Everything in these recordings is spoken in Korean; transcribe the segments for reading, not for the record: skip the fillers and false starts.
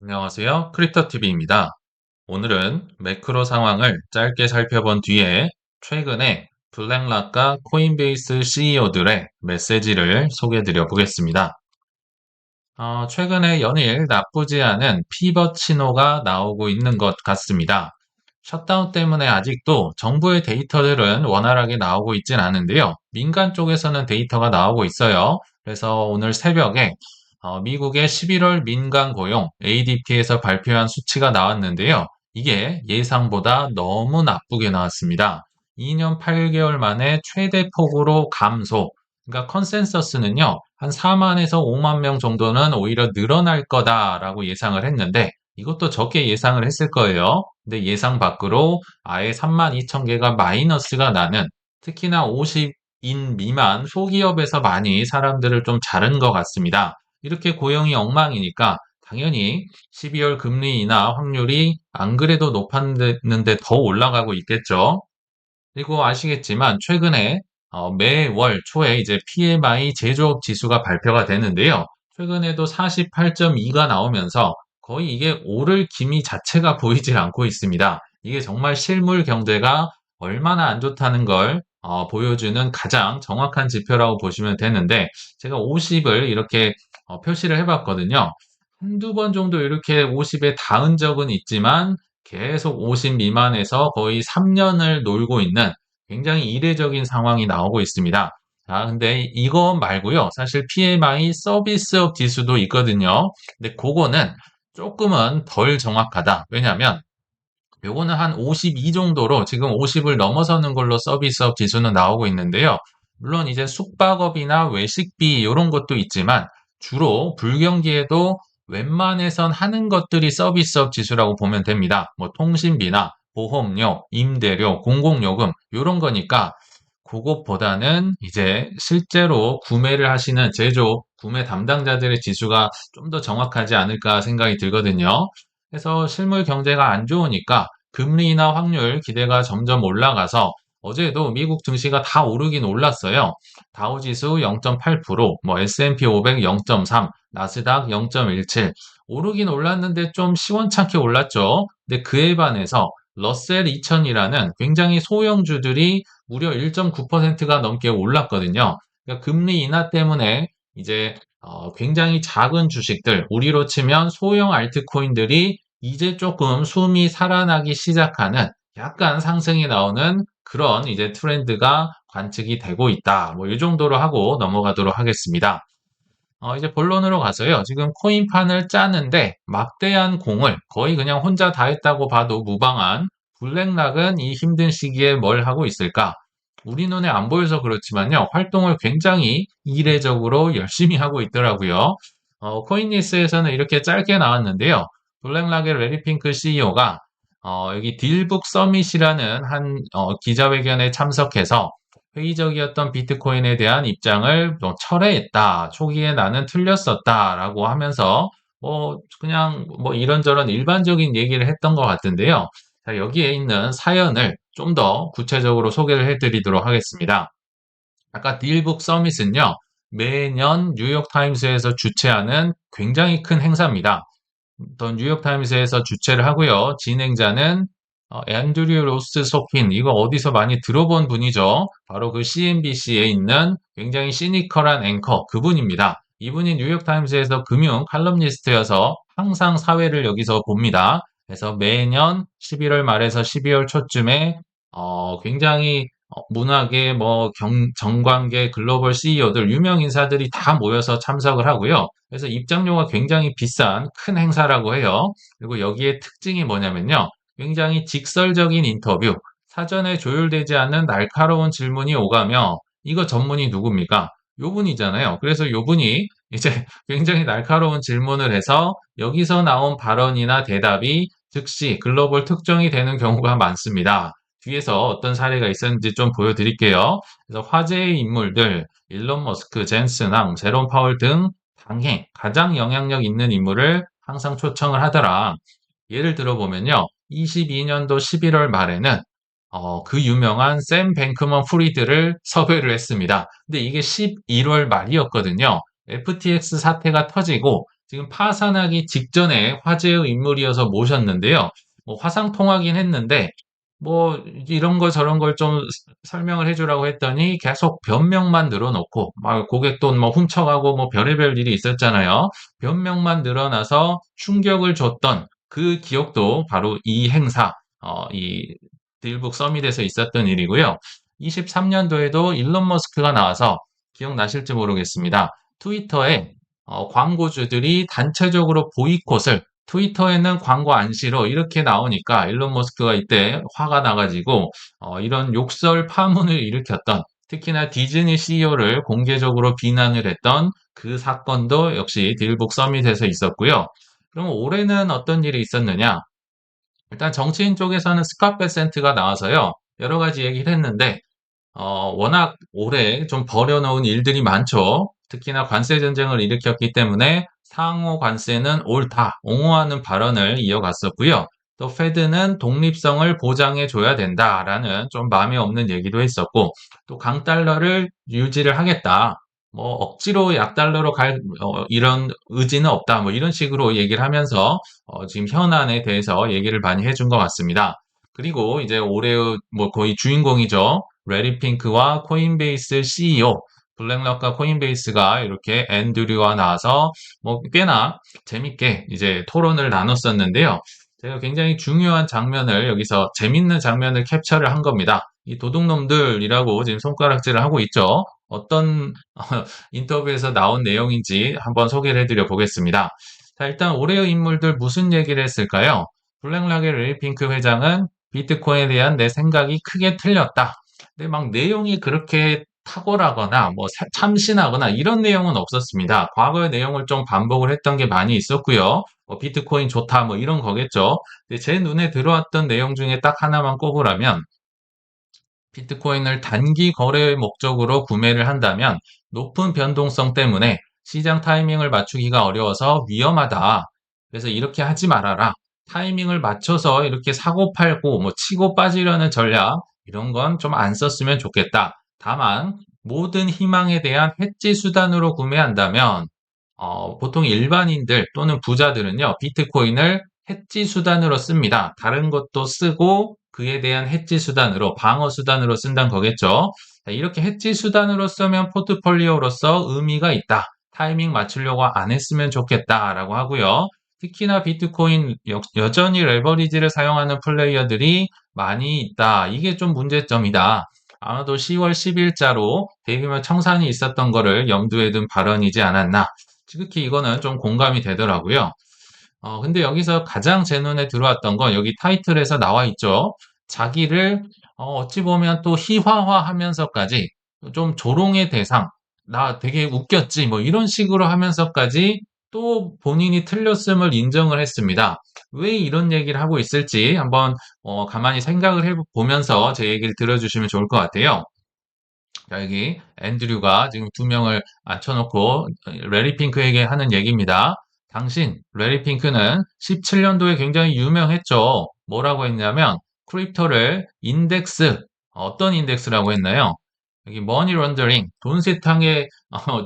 안녕하세요. 크립토TV입니다. 오늘은 매크로 상황을 짧게 살펴본 뒤에 최근에 블랙락과 코인베이스 CEO들의 메시지를 소개해 드려 보겠습니다. 최근에 연일 나쁘지 않은 피벗 신호가 나오고 있는 것 같습니다. 셧다운 때문에 아직도 정부의 데이터들은 원활하게 나오고 있진 않은데요. 민간 쪽에서는 데이터가 나오고 있어요. 그래서 오늘 새벽에 미국의 11월 민간 고용 ADP에서 발표한 수치가 나왔는데요. 이게 예상보다 너무 나쁘게 나왔습니다. 2년 8개월 만에 최대 폭으로 감소. 그러니까 컨센서스는요, 한 4만에서 5만 명 정도는 오히려 늘어날 거다라고 예상을 했는데, 이것도 적게 예상을 했을 거예요. 근데 예상 밖으로 아예 3만 2천 개가 마이너스가 나는, 특히나 50인 미만 소기업에서 많이 사람들을 좀 자른 것 같습니다. 이렇게 고용이 엉망이니까 당연히 12월 금리 인하 확률이 안 그래도 높았는데 더 올라가고 있겠죠. 그리고 아시겠지만 최근에 매월 초에 이제 PMI 제조업 지수가 발표가 되는데요. 최근에도 48.2가 나오면서 거의 이게 오를 기미 자체가 보이질 않고 있습니다. 이게 정말 실물 경제가 얼마나 안 좋다는 걸 보여주는 가장 정확한 지표라고 보시면 되는데, 제가 50을 이렇게 표시를 해봤거든요. 한두 번 정도 이렇게 50에 닿은 적은 있지만 계속 50 미만에서 거의 3년을 놀고 있는 굉장히 이례적인 상황이 나오고 있습니다. 자, 근데 이거 말고요. 사실 PMI 서비스업 지수도 있거든요. 근데 그거는 조금은 덜 정확하다. 왜냐하면 요거는 한 52 정도로 지금 50을 넘어서는 걸로 서비스업 지수는 나오고 있는데요. 물론 이제 숙박업이나 외식비 이런 것도 있지만 주로 불경기에도 웬만해선 하는 것들이 서비스업 지수라고 보면 됩니다. 뭐 통신비나 보험료, 임대료, 공공요금 이런 거니까 그것보다는 이제 실제로 구매를 하시는 제조, 구매 담당자들의 지수가 좀 더 정확하지 않을까 생각이 들거든요. 그래서 실물 경제가 안 좋으니까 금리 인하 확률 기대가 점점 올라가서 어제도 미국 증시가 다 오르긴 올랐어요. 다우지수 0.8%, 뭐 S&P 500 0.3, 나스닥 0.17 오르긴 올랐는데 좀 시원찮게 올랐죠. 근데 그에 반해서 러셀 2000이라는 굉장히 소형주들이 무려 1.9%가 넘게 올랐거든요. 그러니까 금리 인하 때문에 이제 굉장히 작은 주식들, 우리로 치면 소형 알트코인들이 이제 조금 숨이 살아나기 시작하는 약간 상승이 나오는 그런 이제 트렌드가 관측이 되고 있다. 뭐 이 정도로 하고 넘어가도록 하겠습니다. 이제 본론으로 가서요. 지금 코인판을 짜는데 막대한 공을 거의 그냥 혼자 다 했다고 봐도 무방한 블랙락은 이 힘든 시기에 뭘 하고 있을까? 우리 눈에 안 보여서 그렇지만요. 활동을 굉장히 이례적으로 열심히 하고 있더라고요. 코인리스에서는 이렇게 짧게 나왔는데요. 블랙락의 레리핑크 CEO가 여기 딜북 서밋이라는 한 기자회견에 참석해서 회의적이었던 비트코인에 대한 입장을 뭐 철회했다. 초기에 나는 틀렸었다라고 하면서 그냥 뭐 이런저런 일반적인 얘기를 했던 것 같은데요. 자, 여기에 있는 사연을 좀 더 구체적으로 소개를 해드리도록 하겠습니다. 아까 딜북 서밋은요, 매년 뉴욕타임스에서 주최하는 굉장히 큰 행사입니다. 또 뉴욕타임스에서 주최를 하고요. 진행자는 앤드류 로스 소핀, 이거 어디서 많이 들어본 분이죠. 바로 그 CNBC에 있는 굉장히 시니컬한 앵커, 그분입니다. 이분이 뉴욕타임스에서 금융 칼럼니스트여서 항상 사회를 여기서 봅니다. 그래서 매년 11월 말에서 12월 초쯤에 굉장히 문화계, 뭐 정관계, 글로벌 CEO들, 유명 인사들이 다 모여서 참석을 하고요. 그래서 입장료가 굉장히 비싼 큰 행사라고 해요. 그리고 여기에 특징이 뭐냐면요. 굉장히 직설적인 인터뷰, 사전에 조율되지 않는 날카로운 질문이 오가며 이거 전문이 누굽니까? 요 분이잖아요. 그래서 요 분이 이제 굉장히 날카로운 질문을 해서 여기서 나온 발언이나 대답이 즉시 글로벌 특종이 되는 경우가 많습니다. 뒤에서 어떤 사례가 있었는지 좀 보여드릴게요. 그래서 화제의 인물들, 일론 머스크, 젠슨 항, 제롬 파월 등 당행, 가장 영향력 있는 인물을 항상 초청을 하더라. 예를 들어보면요. 22년도 11월 말에는 그 유명한 샘 뱅크먼 프리드를 섭외를 했습니다. 근데 이게 11월 말이었거든요. FTX 사태가 터지고 지금 파산하기 직전에 화제의 인물이어서 모셨는데요. 뭐 화상통화긴 했는데 뭐 이런 거 저런 걸 좀 설명을 해주라고 했더니 계속 변명만 늘어놓고 막 고객 돈 뭐 훔쳐가고 뭐 별의별 일이 있었잖아요. 변명만 늘어나서 충격을 줬던 그 기억도 바로 이 행사, 이 딜북 서밋에서 있었던 일이고요. 23년도에도 일론 머스크가 나와서 기억나실지 모르겠습니다. 트위터에 광고주들이 단체적으로 보이콧을 트위터에는 광고 안 싫어 이렇게 나오니까 일론 머스크가 이때 화가 나가지고 이런 욕설 파문을 일으켰던 특히나 디즈니 CEO를 공개적으로 비난을 했던 그 사건도 역시 딜북 서밋에서 있었고요. 그럼 올해는 어떤 일이 있었느냐? 일단 정치인 쪽에서는 스캇 베센트가 나와서요. 여러 가지 얘기를 했는데 워낙 오래 좀 벌여놓은 일들이 많죠. 특히나 관세 전쟁을 일으켰기 때문에 상호 관세는 옳다, 옹호하는 발언을 이어갔었고요. 또 페드는 독립성을 보장해 줘야 된다라는 좀 마음에 없는 얘기도 했었고, 또 강달러를 유지를 하겠다. 뭐 억지로 약달러로 갈 이런 의지는 없다. 뭐 이런 식으로 얘기를 하면서 지금 현안에 대해서 얘기를 많이 해준 것 같습니다. 그리고 이제 올해의 뭐 거의 주인공이죠. 레리 핑크와 코인베이스 CEO, 블랙락과 코인베이스가 이렇게 앤드류와 나와서 뭐 꽤나 재밌게 이제 토론을 나눴었는데요. 제가 굉장히 중요한 장면을 여기서 재밌는 장면을 캡처를 한 겁니다. 이 도둑놈들이라고 지금 손가락질을 하고 있죠. 어떤 인터뷰에서 나온 내용인지 한번 소개를 해드려 보겠습니다. 자, 일단 올해의 인물들 무슨 얘기를 했을까요? 블랙락의 레리 핑크 회장은 비트코인에 대한 내 생각이 크게 틀렸다. 근데 막 내용이 그렇게 탁월하거나 뭐 참신하거나 이런 내용은 없었습니다. 과거의 내용을 좀 반복을 했던 게 많이 있었고요. 뭐 비트코인 좋다 뭐 이런 거겠죠. 근데 제 눈에 들어왔던 내용 중에 딱 하나만 꼽으라면 비트코인을 단기 거래 목적으로 구매를 한다면 높은 변동성 때문에 시장 타이밍을 맞추기가 어려워서 위험하다. 그래서 이렇게 하지 말아라. 타이밍을 맞춰서 이렇게 사고 팔고 뭐 치고 빠지려는 전략 이런 건 좀 안 썼으면 좋겠다. 다만 모든 희망에 대한 해지 수단으로 구매한다면 보통 일반인들 또는 부자들은요 비트코인을 해지 수단으로 씁니다. 다른 것도 쓰고 그에 대한 해지 수단으로 방어 수단으로 쓴다는 거겠죠. 자, 이렇게 해지 수단으로 쓰면 포트폴리오로서 의미가 있다. 타이밍 맞추려고 안 했으면 좋겠다라고 하고요. 특히나 비트코인 여전히 레버리지를 사용하는 플레이어들이 많이 있다. 이게 좀 문제점이다. 아마도 10월 10일자로 대규모 청산이 있었던 거를 염두에 둔 발언이지 않았나. 지극히 이거는 좀 공감이 되더라고요. 근데 여기서 가장 제 눈에 들어왔던 건 여기 타이틀에서 나와 있죠. 자기를 어찌 보면 또 희화화하면서까지 좀 조롱의 대상, 나 되게 웃겼지 뭐 이런 식으로 하면서까지 또 본인이 틀렸음을 인정을 했습니다. 왜 이런 얘기를 하고 있을지 한번 가만히 생각을 해보면서 제 얘기를 들어주시면 좋을 것 같아요. 자, 여기 앤드류가 지금 두 명을 앉혀놓고 레리 핑크에게 하는 얘기입니다. 당신, 레리 핑크는 17년도에 굉장히 유명했죠. 뭐라고 했냐면 크립토를 인덱스, 어떤 인덱스라고 했나요? 여기 머니 런더링, 돈 세탁의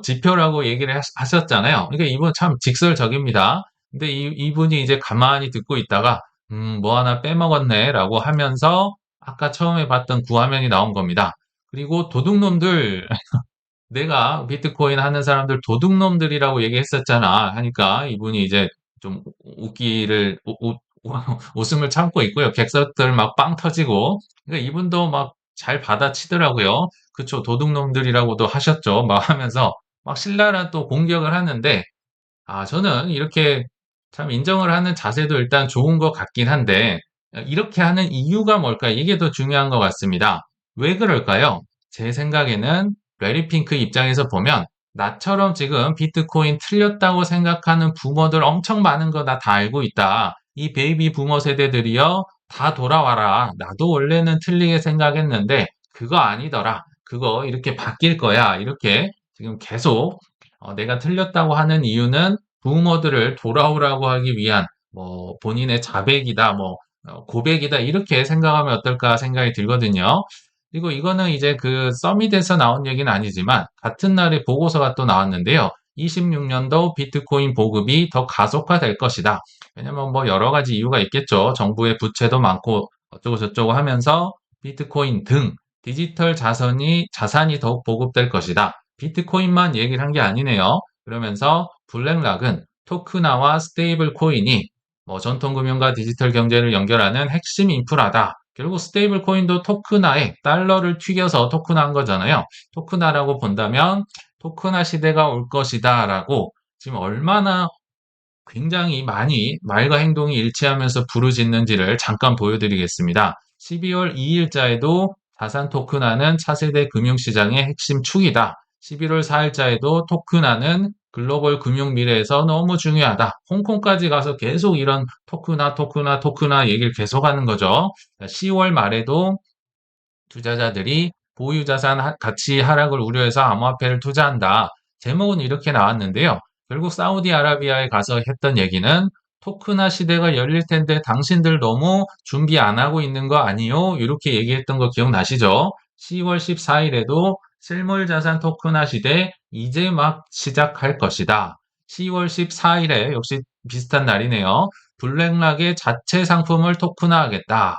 지표라고 얘기를 하셨잖아요. 그러니까 이분 참 직설적입니다. 근데 이분이 이제 가만히 듣고 있다가 뭐 하나 빼먹었네라고 하면서 아까 처음에 봤던 구화면이 나온 겁니다. 그리고 도둑놈들, 내가 비트코인 하는 사람들 도둑놈들이라고 얘기했었잖아. 하니까 이분이 이제 좀 웃기를, 웃음을 참고 있고요. 객석들 막 빵 터지고. 그러니까 이분도 막 잘 받아치더라고요. 그쵸. 도둑놈들이라고도 하셨죠. 막 하면서 막 신랄한 또 공격을 하는데, 저는 이렇게 참 인정을 하는 자세도 일단 좋은 것 같긴 한데, 이렇게 하는 이유가 뭘까? 이게 더 중요한 것 같습니다. 왜 그럴까요? 제 생각에는 레리 핑크 입장에서 보면 나처럼 지금 비트코인 틀렸다고 생각하는 부모들 엄청 많은 거 나 다 알고 있다. 이 베이비 부모 세대들이요. 다 돌아와라. 나도 원래는 틀리게 생각했는데 그거 아니더라. 그거 이렇게 바뀔 거야. 이렇게 지금 계속 내가 틀렸다고 하는 이유는 부모들을 돌아오라고 하기 위한 뭐 본인의 자백이다, 뭐 고백이다 이렇게 생각하면 어떨까 생각이 들거든요. 그리고 이거는 이제 그 서밋에서 나온 얘기는 아니지만 같은 날에 보고서가 또 나왔는데요. 26년도 비트코인 보급이 더 가속화될 것이다. 왜냐면 뭐 여러 가지 이유가 있겠죠. 정부의 부채도 많고 어쩌고 저쩌고 하면서 비트코인 등 디지털 자산이 더욱 보급될 것이다. 비트코인만 얘기를 한 게 아니네요. 그러면서 블랙락은 토크나와 스테이블 코인이 뭐 전통금융과 디지털 경제를 연결하는 핵심 인프라다. 결국 스테이블 코인도 토크나에 달러를 튀겨서 토크나한 거잖아요. 토크나라고 본다면 토크나 시대가 올 것이다 라고 지금 얼마나 굉장히 많이 말과 행동이 일치하면서 부르짖는지를 잠깐 보여드리겠습니다. 12월 2일자에도 자산 토큰화는 차세대 금융시장의 핵심 축이다. 11월 4일자에도 토큰화는 글로벌 금융 미래에서 너무 중요하다. 홍콩까지 가서 계속 이런 토큰화 얘기를 계속하는 거죠. 10월 말에도 투자자들이 보유자산 가치 하락을 우려해서 암호화폐를 투자한다. 제목은 이렇게 나왔는데요. 결국 사우디아라비아에 가서 했던 얘기는 토크나 시대가 열릴 텐데 당신들 너무 준비 안 하고 있는 거 아니요? 이렇게 얘기했던 거 기억나시죠? 10월 14일에도 실물자산 토크나 시대 이제 막 시작할 것이다. 10월 14일에 역시 비슷한 날이네요. 블랙락의 자체 상품을 토크나하겠다.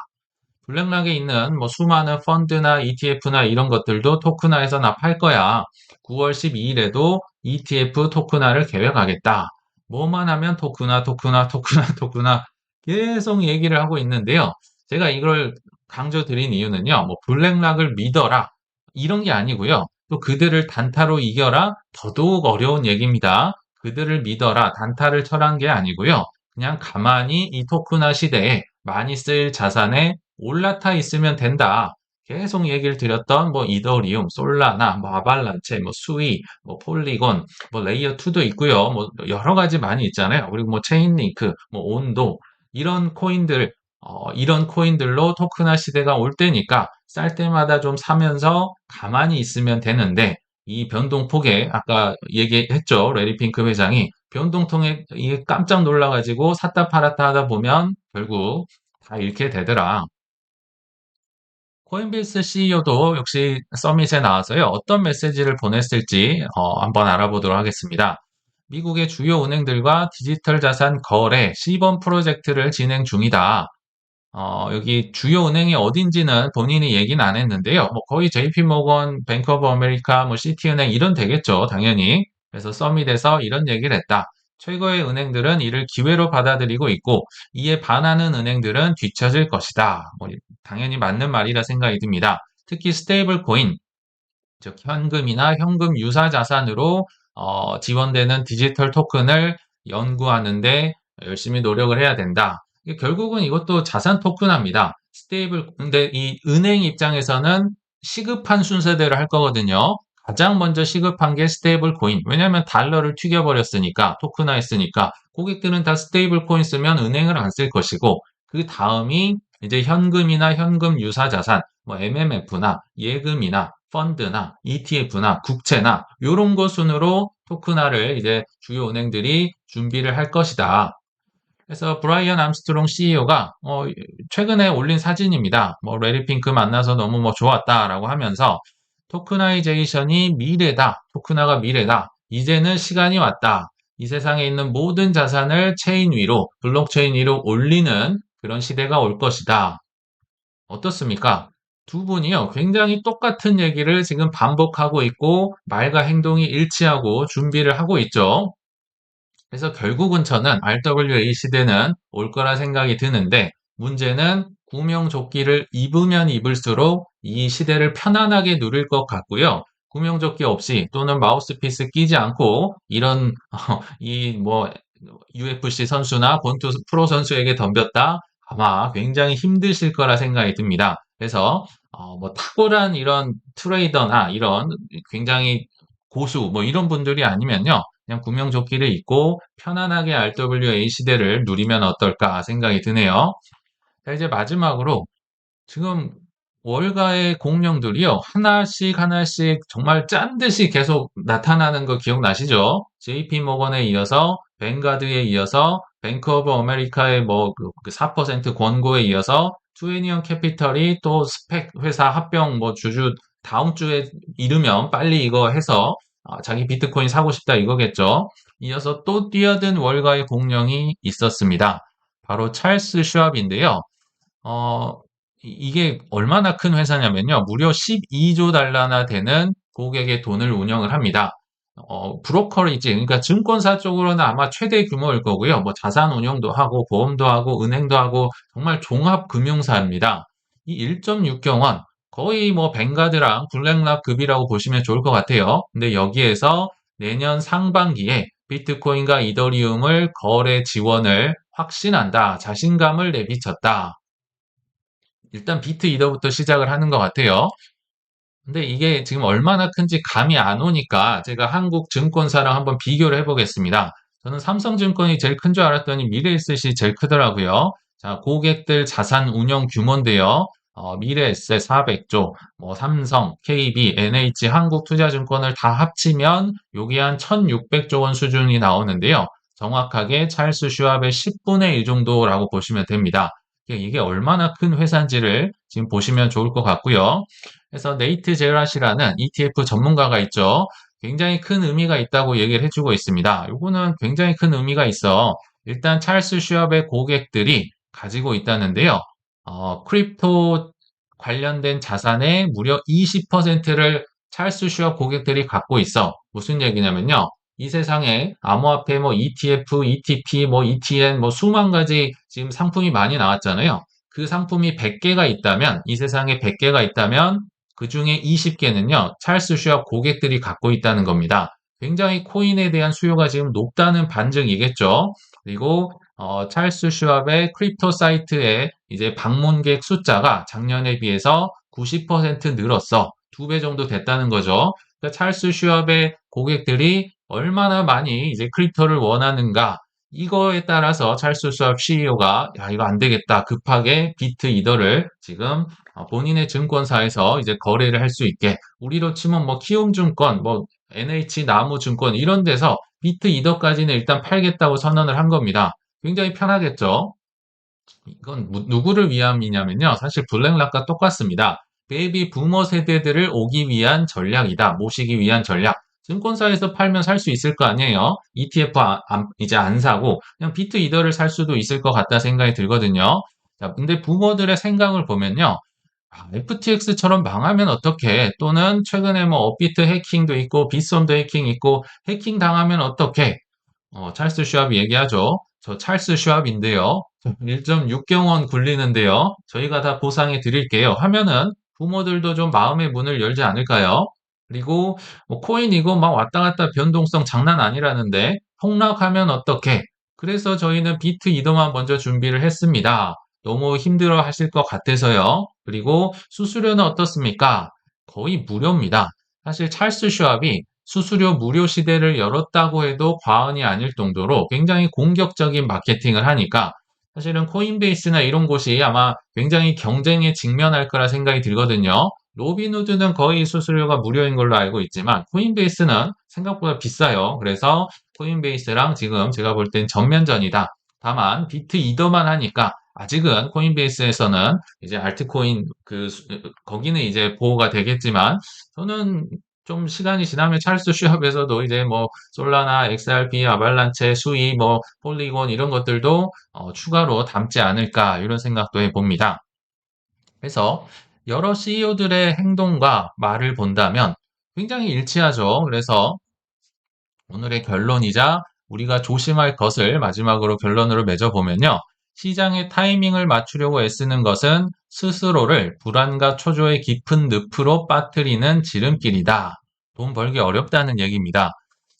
블랙락에 있는 뭐 수많은 펀드나 ETF나 이런 것들도 토크나에서 납할 거야. 9월 12일에도 ETF 토크나를 계획하겠다. 뭐만 하면 토크나 계속 얘기를 하고 있는데요. 제가 이걸 강조드린 이유는요. 뭐 블랙락을 믿어라. 이런 게 아니고요. 또 그들을 단타로 이겨라. 더더욱 어려운 얘기입니다. 그들을 믿어라. 단타를 철한 게 아니고요. 그냥 가만히 이 토크나 시대에 많이 쓰일 자산에 올라타 있으면 된다. 계속 얘기를 드렸던 뭐 이더리움, 솔라나, 뭐 아발란체, 뭐 수이, 뭐 폴리곤, 뭐 레이어 2도 있고요. 뭐 여러 가지 많이 있잖아요. 그리고 뭐 체인링크, 뭐 온도 이런 코인들로 토큰화 시대가 올 때니까 쌀 때마다 좀 사면서 가만히 있으면 되는데 이 변동폭에 아까 얘기했죠. 레리 핑크 회장이 변동통에 이게 깜짝 놀라가지고 샀다 팔았다 하다 보면 결국 다 잃게 되더라. 코인베이스 CEO도 역시 서밋에 나와서요. 어떤 메시지를 보냈을지 한번 알아보도록 하겠습니다. 미국의 주요 은행들과 디지털 자산 거래 시범 프로젝트를 진행 중이다. 여기 주요 은행이 어딘지는 본인이 얘기는 안 했는데요. 뭐 거의 JP모건, 뱅크 오브 아메리카, 뭐 시티은행 이런 되겠죠, 당연히. 그래서 서밋에서 이런 얘기를 했다. 최고의 은행들은 이를 기회로 받아들이고 있고 이에 반하는 은행들은 뒤처질 것이다. 뭐 당연히 맞는 말이라 생각이 듭니다. 특히 스테이블 코인, 즉 현금이나 현금 유사 자산으로 지원되는 디지털 토큰을 연구하는데 열심히 노력을 해야 된다. 결국은 이것도 자산 토큰화입니다. 근데 이 은행 입장에서는 시급한 순서대로 할 거거든요. 가장 먼저 시급한 게 스테이블 코인. 왜냐하면 달러를 튀겨버렸으니까, 토큰화했으니까, 고객들은 다 스테이블 코인 쓰면 은행을 안 쓸 것이고, 그 다음이 이제 현금이나 현금 유사 자산, 뭐 MMF나 예금이나 펀드나 ETF나 국채나 이런 것 순으로 토큰화를 이제 주요 은행들이 준비를 할 것이다. 그래서 브라이언 암스트롱 CEO가 최근에 올린 사진입니다. 뭐 레리 핑크 만나서 너무 뭐 좋았다라고 하면서 토크나이제이션이 미래다. 토크나가 미래다. 이제는 시간이 왔다. 이 세상에 있는 모든 자산을 체인 위로, 블록체인 위로 올리는 그런 시대가 올 것이다. 어떻습니까? 두 분이요, 굉장히 똑같은 얘기를 지금 반복하고 있고, 말과 행동이 일치하고 준비를 하고 있죠. 그래서 결국은 저는 RWA 시대는 올 거라 생각이 드는데, 문제는 구명조끼를 입으면 입을수록 이 시대를 편안하게 누릴 것 같고요. 구명조끼 없이 또는 마우스피스 끼지 않고 이런 이 뭐 UFC 선수나 권투 프로 선수에게 덤볐다 아마 굉장히 힘드실 거라 생각이 듭니다. 그래서 뭐 탁월한 이런 트레이더나 이런 굉장히 고수 뭐 이런 분들이 아니면요. 그냥 구명조끼를 입고 편안하게 RWA 시대를 누리면 어떨까 생각이 드네요. 자, 이제 마지막으로 지금 월가의 공룡들이요. 하나씩 하나씩 정말 짠 듯이 계속 나타나는 거 기억나시죠? JP모건에 이어서 뱅가드에 이어서 뱅크 오브 아메리카의 뭐 4% 권고에 이어서 투애니언 캐피털이 또 스펙 회사 합병 뭐 주주 다음 주에 이르면 빨리 이거 해서 자기 비트코인 사고 싶다 이거겠죠. 이어서 또 뛰어든 월가의 공룡이 있었습니다. 바로 찰스 슈왑인데요. 어, 이게 얼마나 큰 회사냐면요. 무려 12조 달러나 되는 고객의 돈을 운영을 합니다. 브로커리지, 그러니까 증권사 쪽으로는 아마 최대 규모일 거고요. 뭐 자산 운용도 하고, 보험도 하고, 은행도 하고, 정말 종합 금융사입니다. 이 1.6경원, 거의 뭐 뱅가드랑 블랙락급이라고 보시면 좋을 것 같아요. 근데 여기에서 내년 상반기에 비트코인과 이더리움을 거래 지원을 확신한다, 자신감을 내비쳤다. 일단 비트 이더부터 시작을 하는 것 같아요. 근데 이게 지금 얼마나 큰지 감이 안 오니까 제가 한국 증권사랑 한번 비교를 해보겠습니다. 저는 삼성증권이 제일 큰 줄 알았더니 미래에셋이 제일 크더라고요. 자, 고객들 자산 운용 규모인데요. 미래에셋 400조, 뭐 삼성, KB, NH, 한국투자증권을 다 합치면 여기 한 1600조 원 수준이 나오는데요. 정확하게 찰스 슈왑의 10분의 1 정도라고 보시면 됩니다. 이게 얼마나 큰 회사인지를 지금 보시면 좋을 것 같고요. 그래서 네이트 제라시라는 ETF 전문가가 있죠. 굉장히 큰 의미가 있다고 얘기를 해주고 있습니다. 요거는 굉장히 큰 의미가 있어. 일단 찰스 슈왑의 고객들이 가지고 있다는데요. 크립토 관련된 자산의 무려 20%를 찰스 슈왑 고객들이 갖고 있어. 무슨 얘기냐면요. 이 세상에 암호화폐 뭐 ETF, ETP, 뭐 ETN 뭐 수만 가지 지금 상품이 많이 나왔잖아요. 그 상품이 100개가 있다면, 이 세상에 100개가 있다면 그 중에 20개는요, 찰스 슈왑 고객들이 갖고 있다는 겁니다. 굉장히 코인에 대한 수요가 지금 높다는 반증이겠죠. 그리고 찰스 슈왑의 크립토 사이트에 이제 방문객 숫자가 작년에 비해서 90% 늘었어. 2배 정도 됐다는 거죠. 그러니까 찰스 슈왑의 고객들이 얼마나 많이 이제 크립토를 원하는가. 이거에 따라서 찰스 슈왑 CEO가 야, 이거 안 되겠다. 급하게 비트 이더를 지금 본인의 증권사에서 이제 거래를 할 수 있게, 우리로 치면 뭐 키움증권, 뭐 NH 나무증권 이런 데서 비트 이더까지는 일단 팔겠다고 선언을 한 겁니다. 굉장히 편하겠죠. 이건 누구를 위함이냐면요. 사실 블랙락과 똑같습니다. 베이비 부머 세대들을 오기 위한 전략이다. 모시기 위한 전략. 증권사에서 팔면 살 수 있을 거 아니에요. ETF 이제 안 사고 그냥 비트 이더를 살 수도 있을 것 같다 생각이 들거든요. 자, 근데 부모들의 생각을 보면요. FTX처럼 망하면 어떡해? 또는 최근에 뭐 업비트 해킹도 있고 빗썸도 해킹 있고 해킹 당하면 어떡해? 찰스 슈왑이 얘기하죠. 저 찰스 슈왑인데요. 1.6경원 굴리는데요. 저희가 다 보상해 드릴게요. 하면은 부모들도 좀 마음의 문을 열지 않을까요? 그리고 뭐 코인 이거 막 왔다 갔다 변동성 장난 아니라는데 폭락하면 어떡해? 그래서 저희는 비트 이더만 먼저 준비를 했습니다. 너무 힘들어 하실 것 같아서요. 그리고 수수료는 어떻습니까? 거의 무료입니다. 사실 찰스 슈왑이 수수료 무료 시대를 열었다고 해도 과언이 아닐 정도로 굉장히 공격적인 마케팅을 하니까 사실은 코인베이스나 이런 곳이 아마 굉장히 경쟁에 직면할 거라 생각이 들거든요. 로빈후드는 거의 수수료가 무료인 걸로 알고 있지만 코인베이스는 생각보다 비싸요. 그래서 코인베이스랑 지금 제가 볼 땐 전면전이다. 다만 비트 이더만 하니까 아직은 코인베이스에서는 이제 알트코인 거기는 이제 보호가 되겠지만 저는 좀 시간이 지나면 찰스 슈왑에서도 이제 뭐 솔라나, XRP, 아발란체, 수이, 뭐 폴리곤 이런 것들도 추가로 담지 않을까 이런 생각도 해봅니다. 그래서 여러 CEO들의 행동과 말을 본다면 굉장히 일치하죠. 그래서 오늘의 결론이자 우리가 조심할 것을 마지막으로 결론으로 맺어보면요. 시장의 타이밍을 맞추려고 애쓰는 것은 스스로를 불안과 초조의 깊은 늪으로 빠뜨리는 지름길이다. 돈 벌기 어렵다는 얘기입니다.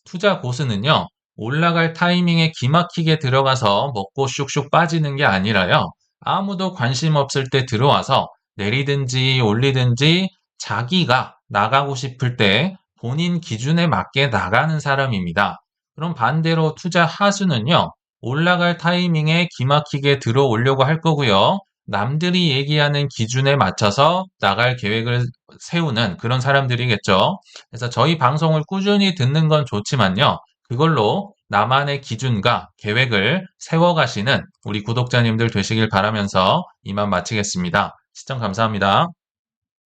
투자 고수는요, 올라갈 타이밍에 기막히게 들어가서 먹고 쑥쑥 빠지는 게 아니라요, 아무도 관심 없을 때 들어와서 내리든지 올리든지 자기가 나가고 싶을 때 본인 기준에 맞게 나가는 사람입니다. 그럼 반대로 투자 하수는요, 올라갈 타이밍에 기막히게 들어오려고 할 거고요. 남들이 얘기하는 기준에 맞춰서 나갈 계획을 세우는 그런 사람들이겠죠. 그래서 저희 방송을 꾸준히 듣는 건 좋지만요. 그걸로 나만의 기준과 계획을 세워가시는 우리 구독자님들 되시길 바라면서 이만 마치겠습니다. 시청 감사합니다.